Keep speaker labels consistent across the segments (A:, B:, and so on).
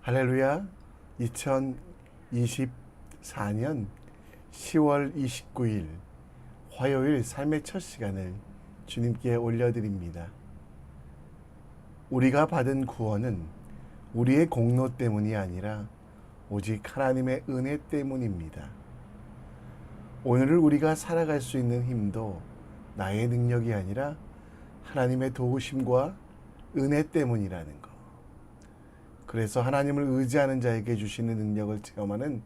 A: 할렐루야. 2024년 10월 29일 화요일 삶의 첫 시간을 주님께 올려드립니다. 우리가 받은 구원은 우리의 공로 때문이 아니라 오직 하나님의 은혜 때문입니다. 오늘을 우리가 살아갈 수 있는 힘도 나의 능력이 아니라 하나님의 도우심과 은혜 때문이라는 것. 그래서 하나님을 의지하는 자에게 주시는 능력을 체험하는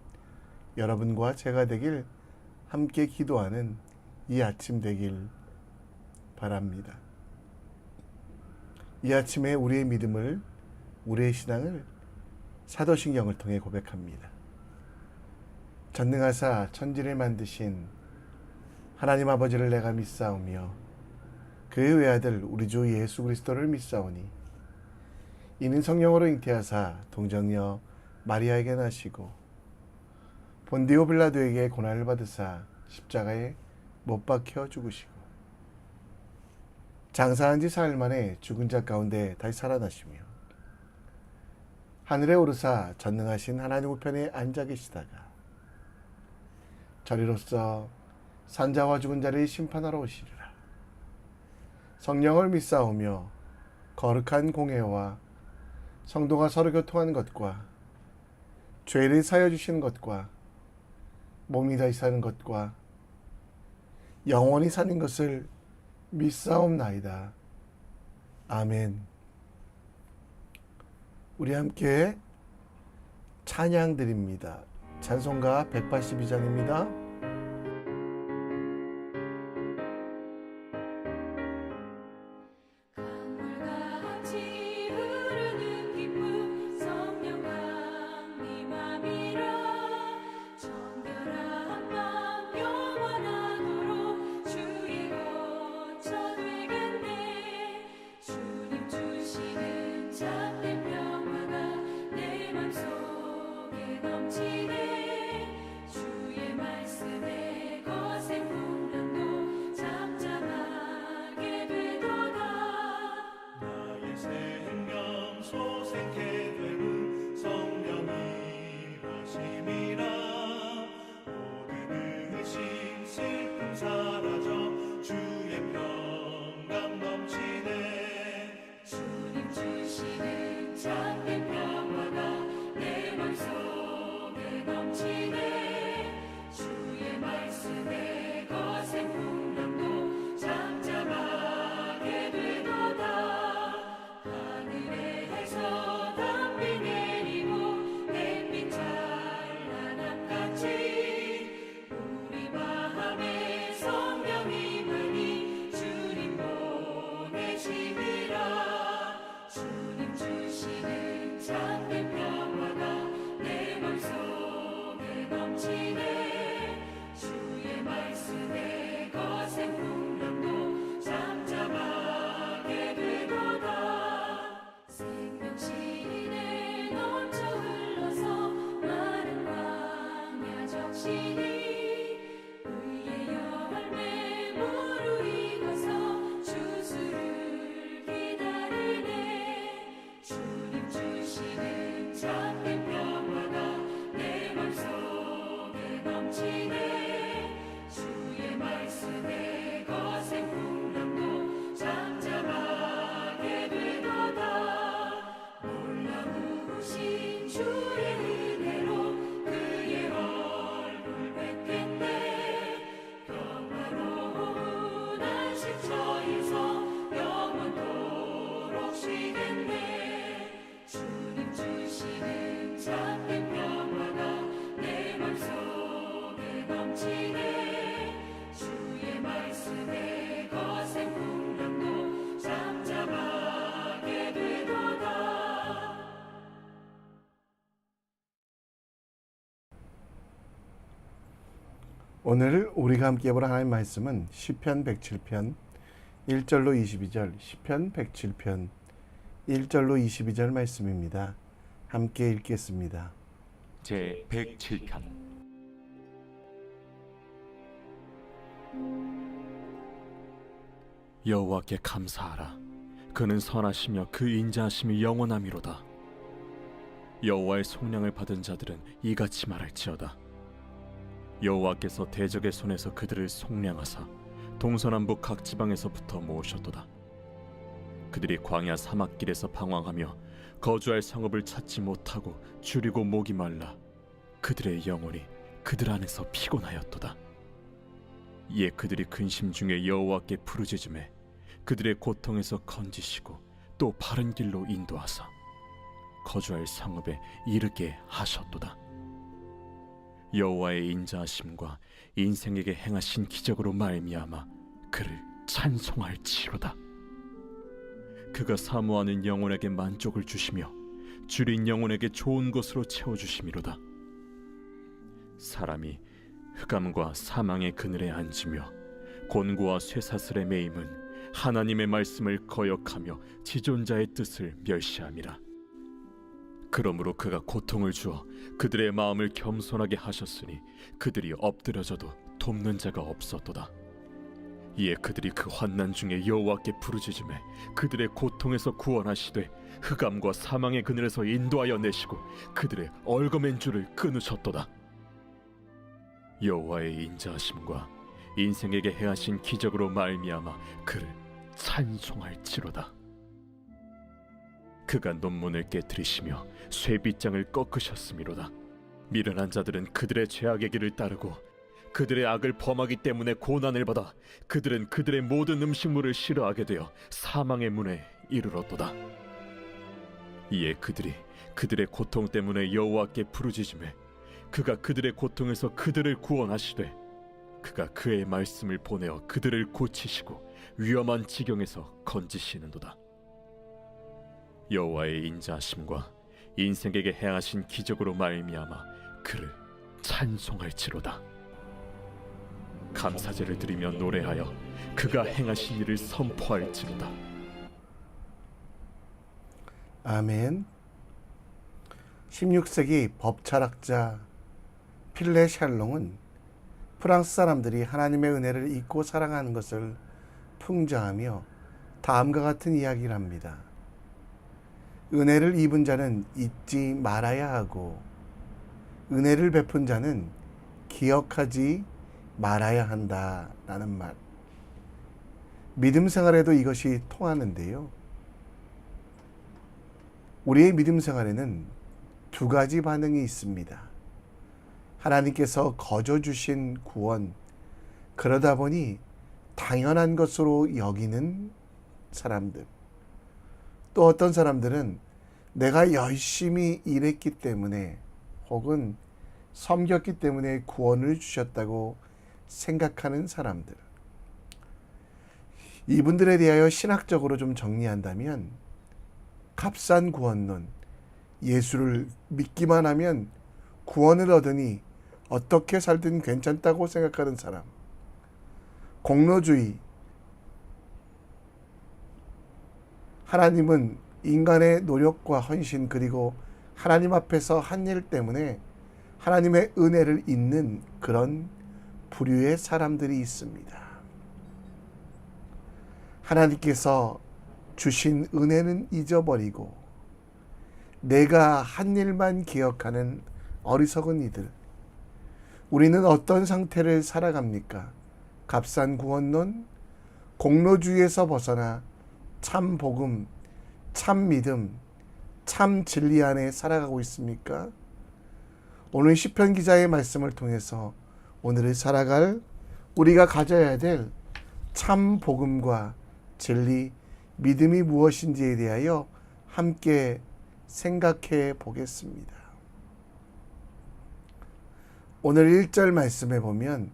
A: 여러분과 제가 되길, 함께 기도하는 이 아침 되길 바랍니다. 이 아침에 우리의 믿음을, 우리의 신앙을 사도신경을 통해 고백합니다. 전능하사 천지를 만드신 하나님 아버지를 내가 믿사오며 그의 외아들 우리 주 예수 그리스도를 믿사오니 이는 성령으로 잉태하사 동정녀 마리아에게 나시고 본디오 빌라도에게 고난을 받으사 십자가에 못 박혀 죽으시고 장사한 지 사흘 만에 죽은 자 가운데 다시 살아나시며 하늘에 오르사 전능하신 하나님 우편에 앉아 계시다가 저리로서 산자와 죽은 자를 심판하러 오시리라. 성령을 믿사오며 거룩한 공회와 성도가 서로 교통하는 것과 죄를 사여 주시는 것과 몸이 다시 사는 것과 영원히 사는 것을 믿사옵나이다. 아멘. 우리 함께 찬양 드립니다. 찬송가 182장입니다. 오늘 우리가 함께 볼 하나님의 말씀은 시편 107편 1절로 22절, 시편 107편 1절로 22절 말씀입니다. 함께 읽겠습니다.
B: 제 107편.
C: 여호와의 속량을 받은 자들은 이같이 말할지어다. 여호와께서 대적의 손에서 그들을 속량하사 동서남북 각 지방에서부터 모으셨도다. 그들이 광야 사막길에서 방황하며 거주할 성읍을 찾지 못하고 줄이고 목이 말라 그들의 영혼이 그들 안에서 피곤하였도다. 이에 그들이 근심 중에 여호와께 부르짖음에 그들의 고통에서 건지시고 또 바른 길로 인도하사 거주할 성읍에 이르게 하셨도다. 여호와의 인자하심과 인생에게 행하신 기적으로 말미암아 그를 찬송할지로다. 그가 사모하는 영혼에게 만족을 주시며 줄인 영혼에게 좋은 것으로 채워주심이로다. 사람이 흑암과 사망의 그늘에 앉으며 곤고와 쇠사슬에 매임은 하나님의 말씀을 거역하며 지존자의 뜻을 멸시함이라. 그러므로 그가 고통을 주어 그들의 마음을 겸손하게 하셨으니 그들이 엎드려져도 돕는 자가 없었도다. 이에 그들이 그 환난 중에 여호와께 부르짖음에 그들의 고통에서 구원하시되 흑암과 사망의 그늘에서 인도하여 내시고 그들의 얽어맨 줄을 끊으셨도다. 여호와의 인자하심과 인생에게 행하신 기적으로 말미암아 그를 찬송할지로다. 그가 논문을 깨뜨리시며 쇠빗장을 꺾으셨음이로다. 미련한 자들은 그들의 죄악의 길을 따르고 그들의 악을 범하기 때문에 고난을 받아 그들은 그들의 모든 음식물을 싫어하게 되어 사망의 문에 이르렀도다. 이에 그들이 그들의 고통 때문에 여호와께 부르짖음에 그가 그들의 고통에서 그들을 구원하시되 그가 그의 말씀을 보내어 그들을 고치시고 위험한 지경에서 건지시는도다. 여호와의 인자하심과 인생에게 행하신 기적으로 말미암아 그를 찬송할지로다. 감사제를 드리며 노래하여 그가 행하신 일을 선포할지로다.
A: 아멘. 16세기 법철학자 필레 샬롱은 프랑스 사람들이 하나님의 은혜를 잊고 사랑하는 것을 풍자하며 다음과 같은 이야기를 합니다. 은혜를 입은 자는 잊지 말아야 하고 은혜를 베푼 자는 기억하지 말아야 한다라는 말. 믿음 생활에도 이것이 통하는데요. 우리의 믿음 생활에는 두 가지 반응이 있습니다. 하나님께서 거저 주신 구원, 그러다 보니 당연한 것으로 여기는 사람들. 또 어떤 사람들은 내가 열심히 일했기 때문에 혹은 섬겼기 때문에 구원을 주셨다고 생각하는 사람들. 이분들에 대하여 신학적으로 좀 정리한다면 값싼 구원론, 예수를 믿기만 하면 구원을 얻으니 어떻게 살든 괜찮다고 생각하는 사람, 공로주의, 하나님은 인간의 노력과 헌신 그리고 하나님 앞에서 한 일 때문에 하나님의 은혜를 잊는 그런 부류의 사람들이 있습니다. 하나님께서 주신 은혜는 잊어버리고 내가 한 일만 기억하는 어리석은 이들. 우리는 어떤 상태를 살아갑니까? 값싼 구원론, 공로주의에서 벗어나 참 복음, 참 믿음, 참 진리 안에 살아가고 있습니까? 오늘 시편 기자의 말씀을 통해서 오늘을 살아갈 우리가 가져야 될 참 복음과 진리, 믿음이 무엇인지에 대하여 함께 생각해 보겠습니다. 오늘 1절 말씀에 보면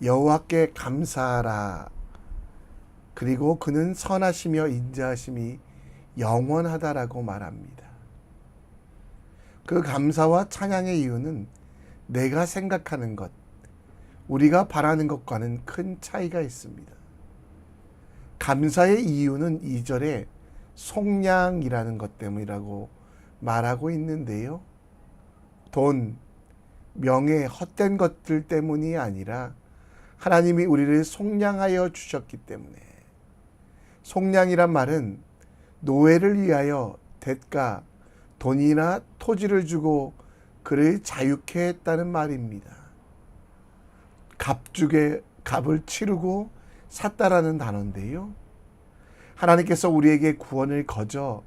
A: 여호와께 감사하라. 그리고 그는 선하시며 인자하심이 영원하다라고 말합니다. 그 감사와 찬양의 이유는 내가 생각하는 것, 우리가 바라는 것과는 큰 차이가 있습니다. 감사의 이유는 2절에 속량이라는 것 때문이라고 말하고 있는데요. 돈, 명예, 헛된 것들 때문이 아니라 하나님이 우리를 속량하여 주셨기 때문에. 속량이란 말은 노예를 위하여 대가 돈이나 토지를 주고 그를 자유케 했다는 말입니다. 값을 치르고 샀다라는 단어인데요. 하나님께서 우리에게 구원을 거저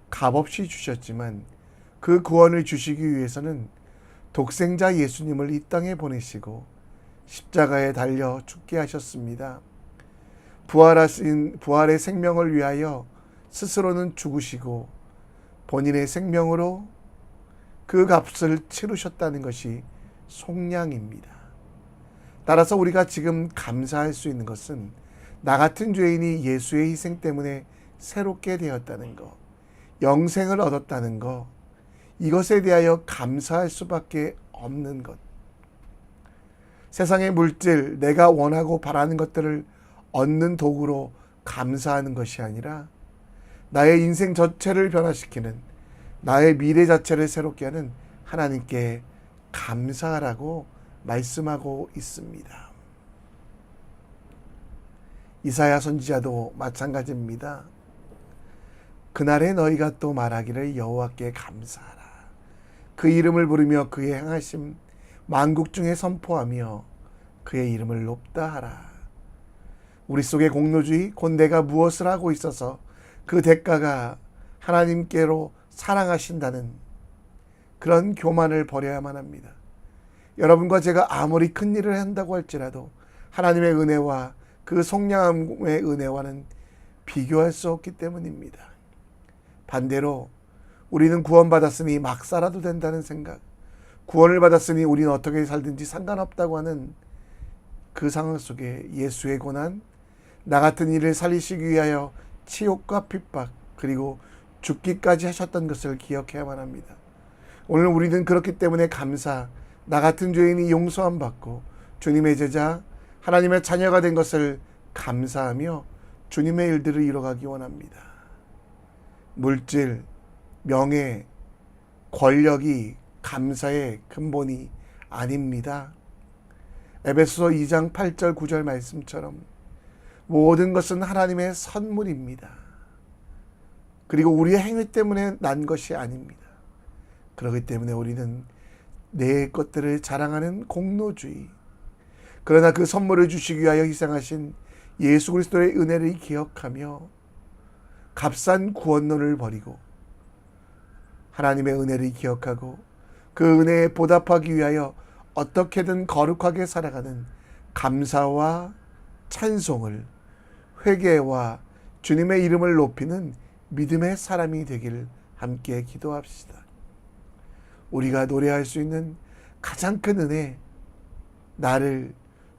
A: 값없이 주셨지만 그 구원을 주시기 위해서는 독생자 예수님을 이 땅에 보내시고 십자가에 달려 죽게 하셨습니다. 부활의 생명을 위하여 스스로는 죽으시고 본인의 생명으로 그 값을 치르셨다는 것이 속량입니다. 따라서 우리가 지금 감사할 수 있는 것은 나 같은 죄인이 예수의 희생 때문에 새롭게 되었다는 것, 영생을 얻었다는 것, 이것에 대하여 감사할 수밖에 없는 것. 세상의 물질, 내가 원하고 바라는 것들을 얻는 도구로 감사하는 것이 아니라 나의 인생 전체를 변화시키는, 나의 미래 자체를 새롭게 하는 하나님께 감사하라고 말씀하고 있습니다. 이사야 선지자도 마찬가지입니다. 그날에 너희가 또 말하기를 여호와께 감사하라. 그 이름을 부르며 그의 행하심 만국 중에 선포하며 그의 이름을 높다 하라. 우리 속의 공로주의, 곧 내가 무엇을 하고 있어서 그 대가가 하나님께로 사랑하신다는 그런 교만을 버려야만 합니다. 여러분과 제가 아무리 큰 일을 한다고 할지라도 하나님의 은혜와 그 속량함의 은혜와는 비교할 수 없기 때문입니다. 반대로 우리는 구원받았으니 막 살아도 된다는 생각, 구원을 받았으니 우리는 어떻게 살든지 상관없다고 하는 그 상황 속에 예수의 고난, 나 같은 이를 살리시기 위하여 치욕과 핍박, 그리고 죽기까지 하셨던 것을 기억해야만 합니다. 오늘 우리는 그렇기 때문에 나 같은 죄인이 용서함 받고 주님의 제자, 하나님의 자녀가 된 것을 감사하며 주님의 일들을 이뤄가기 원합니다. 물질, 명예, 권력이 감사의 근본이 아닙니다. 에베소서 2장 8절 9절 말씀처럼 모든 것은 하나님의 선물입니다. 그리고 우리의 행위 때문에 난 것이 아닙니다. 그렇기 때문에 우리는 내 것들을 자랑하는 공로주의, 그러나 그 선물을 주시기 위하여 희생하신 예수 그리스도의 은혜를 기억하며 값싼 구원론을 버리고 하나님의 은혜를 기억하고 그 은혜에 보답하기 위하여 어떻게든 거룩하게 살아가는 감사와 찬송을, 회개와 주님의 이름을 높이는 믿음의 사람이 되길 함께 기도합시다. 우리가 노래할 수 있는 가장 큰 은혜,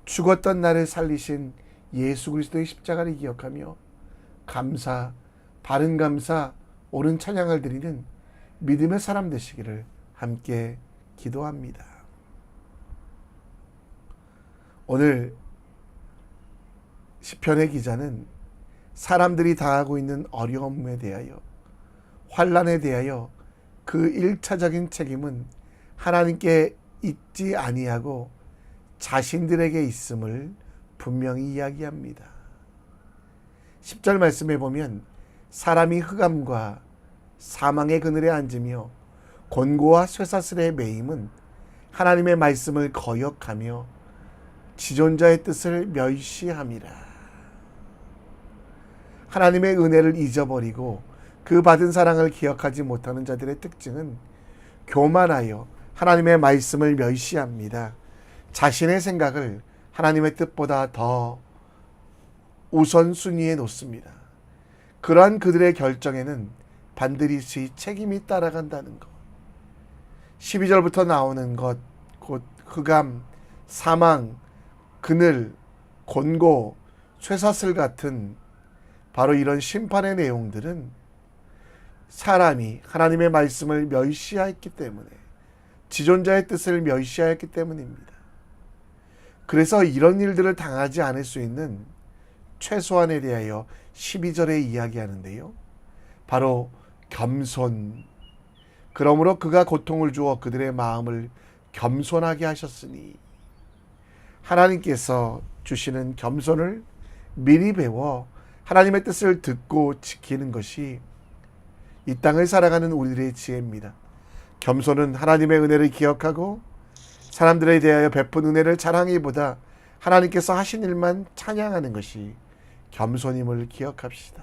A: 죽었던 나를 살리신 예수 그리스도의 십자가를 기억하며 감사, 바른 감사, 옳은 찬양을 드리는 믿음의 사람 되시기를 함께 기도합니다. 오늘 시편의 기자는 사람들이 당하고 있는 어려움에 대하여, 환난에 대하여 그 1차적인 책임은 하나님께 있지 아니하고 자신들에게 있음을 분명히 이야기합니다. 10절 말씀에 보면 사람이 흑암과 사망의 그늘에 앉으며 곤고와 쇠사슬에 매임은 하나님의 말씀을 거역하며 지존자의 뜻을 멸시함이라. 하나님의 은혜를 잊어버리고 그 받은 사랑을 기억하지 못하는 자들의 특징은 교만하여 하나님의 말씀을 멸시합니다. 자신의 생각을 하나님의 뜻보다 더 우선순위에 놓습니다. 그러한 그들의 결정에는 반드시 책임이 따라간다는 것. 12절부터 나오는 것, 곧 흑암, 사망, 그늘, 곤고, 쇠사슬 같은 바로 이런 심판의 내용들은 사람이 하나님의 말씀을 멸시하였기 때문에, 지존자의 뜻을 멸시하였기 때문입니다. 그래서 이런 일들을 당하지 않을 수 있는 최소한에 대하여 12절에 이야기하는데요. 바로 겸손. 그러므로 그가 고통을 주어 그들의 마음을 겸손하게 하셨으니, 하나님께서 주시는 겸손을 미리 배워 하나님의 뜻을 듣고 지키는 것이 이 땅을 살아가는 우리들의 지혜입니다. 겸손은 하나님의 은혜를 기억하고 사람들에 대하여 베푼 은혜를 자랑하기보다 하나님께서 하신 일만 찬양하는 것이 겸손임을 기억합시다.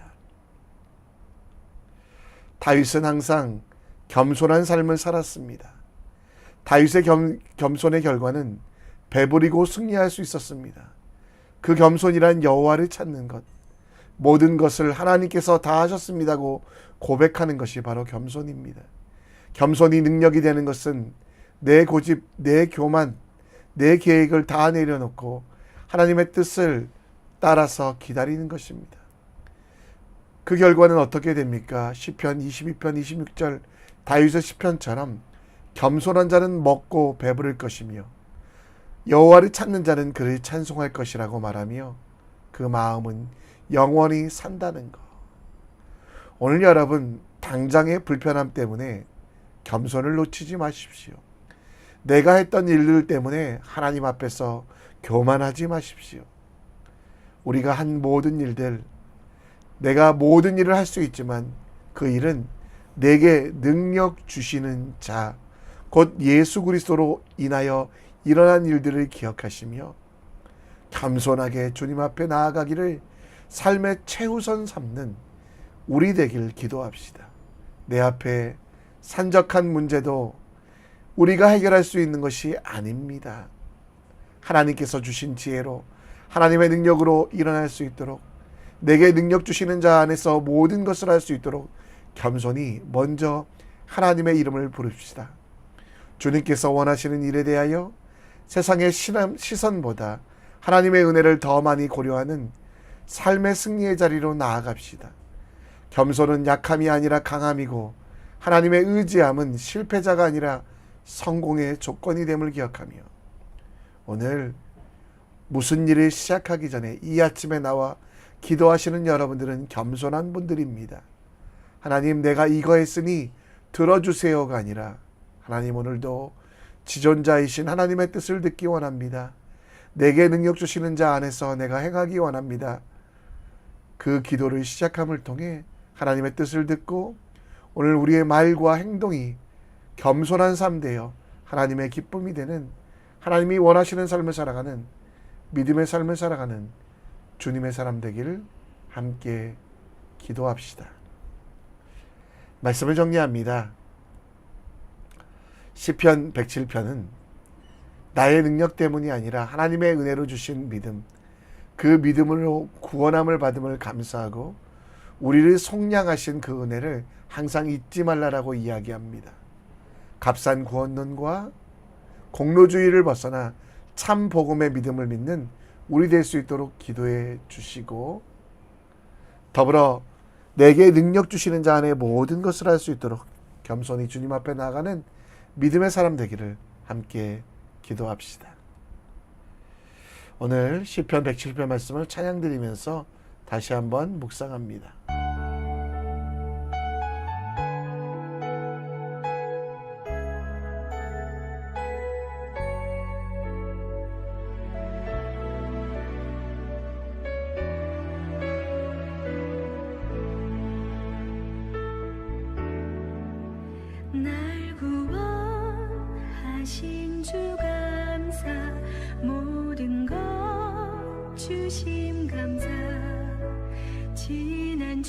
A: 다윗은 항상 겸손한 삶을 살았습니다. 다윗의 겸손의 결과는 배부리고 승리할 수 있었습니다. 그 겸손이란 여호와를 찾는 것, 모든 것을 하나님께서 다 하셨습니다고 고백하는 것이 바로 겸손입니다. 겸손이 능력이 되는 것은 내 고집, 내 교만, 내 계획을 다 내려놓고 하나님의 뜻을 따라서 기다리는 것입니다. 그 결과는 어떻게 됩니까? 시편 22편 26절 다윗의 시편처럼 겸손한 자는 먹고 배부를 것이며 여호와를 찾는 자는 그를 찬송할 것이라고 말하며 그 마음은 영원히 산다는 것. 오늘 여러분 당장의 불편함 때문에 겸손을 놓치지 마십시오. 내가 했던 일들 때문에 하나님 앞에서 교만하지 마십시오. 우리가 한 모든 일들, 내가 모든 일을 할 수 있지만 그 일은 내게 능력 주시는 자, 곧 예수 그리스도로 인하여 일어난 일들을 기억하시며 겸손하게 주님 앞에 나아가기를 삶의 최우선 삼는 우리 되길 기도합시다. 내 앞에 산적한 문제도 우리가 해결할 수 있는 것이 아닙니다. 하나님께서 주신 지혜로 하나님의 능력으로 일어날 수 있도록 내게 능력 주시는 자 안에서 모든 것을 할 수 있도록 겸손히 먼저 하나님의 이름을 부릅시다. 주님께서 원하시는 일에 대하여 세상의 시선보다 하나님의 은혜를 더 많이 고려하는 삶의 승리의 자리로 나아갑시다. 겸손은 약함이 아니라 강함이고 하나님의 의지함은 실패자가 아니라 성공의 조건이 됨을 기억하며 오늘 무슨 일을 시작하기 전에 이 아침에 나와 기도하시는 여러분들은 겸손한 분들입니다. 하나님, 내가 이거 했으니 들어주세요가 아니라 하나님, 오늘도 지존자이신 하나님의 뜻을 듣기 원합니다. 내게 능력 주시는 자 안에서 내가 행하기 원합니다. 그 기도를 시작함을 통해 하나님의 뜻을 듣고 오늘 우리의 말과 행동이 겸손한 삶 되어 하나님의 기쁨이 되는, 하나님이 원하시는 삶을 살아가는, 믿음의 삶을 살아가는 주님의 사람 되기를 함께 기도합시다. 말씀을 정리합니다. 시편 107편은 나의 능력 때문이 아니라 하나님의 은혜로 주신 믿음, 그 믿음으로 구원함을 받음을 감사하고 우리를 속량하신 그 은혜를 항상 잊지 말라라고 이야기합니다. 값싼 구원론과 공로주의를 벗어나 참 복음의 믿음을 믿는 우리 될 수 있도록 기도해 주시고, 더불어 내게 능력 주시는 자 안에 모든 것을 할 수 있도록 겸손히 주님 앞에 나아가는 믿음의 사람 되기를 함께 기도합시다. 오늘 시편 107편 말씀을 찬양드리면서 다시 한번 묵상합니다.
D: 날 구원하신 주 감사, 모든 것 주심 감사, 지난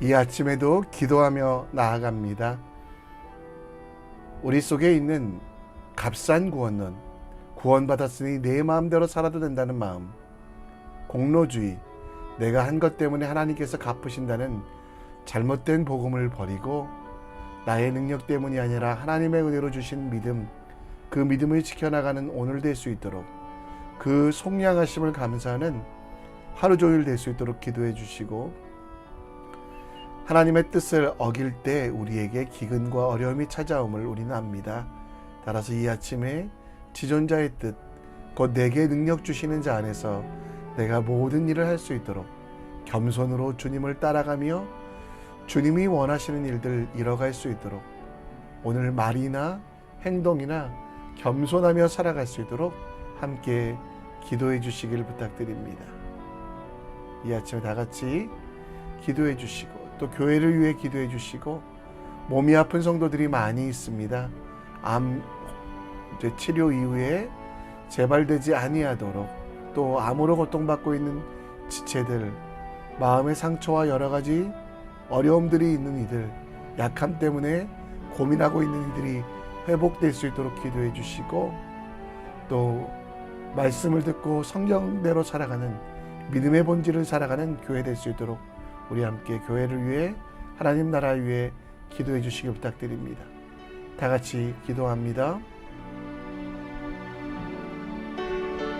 A: 이 아침에도 기도하며 나아갑니다. 우리 속에 있는 값싼 구원론, 구원받았으니 내 마음대로 살아도 된다는 마음, 공로주의, 내가 한 것 때문에 하나님께서 갚으신다는 잘못된 복음을 버리고 나의 능력 때문이 아니라 하나님의 은혜로 주신 믿음, 그 믿음을 지켜나가는 오늘 될 수 있도록, 그 속량하심을 감사하는 하루 종일 될 수 있도록 기도해 주시고, 하나님의 뜻을 어길 때 우리에게 기근과 어려움이 찾아옴을 우리는 압니다. 따라서 이 아침에 지존자의 뜻, 곧 내게 능력 주시는 자 안에서 내가 모든 일을 할 수 있도록 겸손으로 주님을 따라가며 주님이 원하시는 일들 이뤄갈 수 있도록 오늘 말이나 행동이나 겸손하며 살아갈 수 있도록 함께 기도해 주시길 부탁드립니다. 이 아침에 다 같이 기도해 주시고 또 교회를 위해 기도해 주시고, 몸이 아픈 성도들이 많이 있습니다. 암 치료 이후에 재발되지 아니하도록, 또 암으로 고통받고 있는 지체들, 마음의 상처와 여러 가지 어려움들이 있는 이들, 약함 때문에 고민하고 있는 이들이 회복될 수 있도록 기도해 주시고, 또 말씀을 듣고 성경대로 살아가는 믿음의 본질을 살아가는 교회 될 수 있도록 우리 함께 교회를 위해, 하나님 나라를 위해 기도해 주시길 부탁드립니다. 다 같이 기도합니다.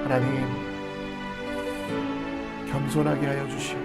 A: 하나님, 겸손하게 하여 주시옵소서.